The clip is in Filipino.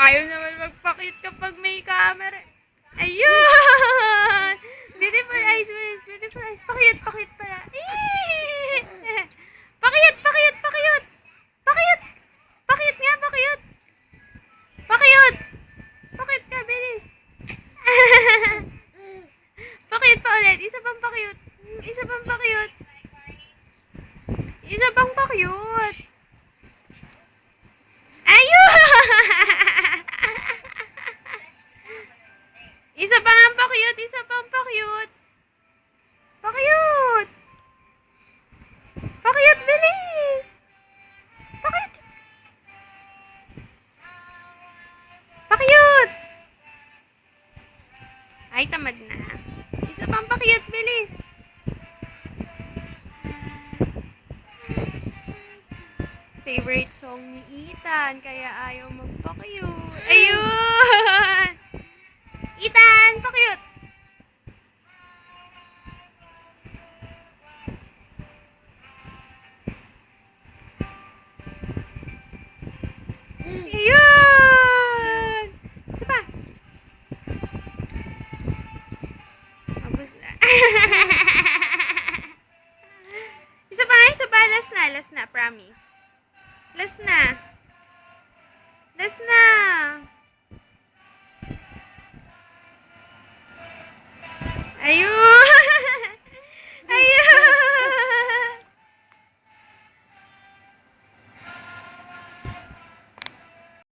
Ayaw naman magpakit kapag may camera. Ayun! Beautiful eyes, Willis. Beautiful eyes. Pakiyot, pakiyot pala. Pakiyot, pakiyot, pakiyot. Pakiyot. Pakiyot nga, pakiyot. Pakiyot. Pakiyot ka, bilis. Pakiyot pa ulit. Isa pang pakiyot. Isa pang pakiyot. Isa pang pakiyot. Ayun! Isa pa nga pa-cute, isa pang pa-cute. Pa-cute. Pa-cute, bilis. Pa-cute. Pa-cute. Ay, tamad na. Isa pang pa-cute, bilis. Favorite song ni Ethan, kaya ayaw magpa-cute. Ayun! Ethan, pa-cute! Ayun! Isa pa! Abos na. Isa pa nga, isa pa. Last na, promise. Last na. Last na. Ayun!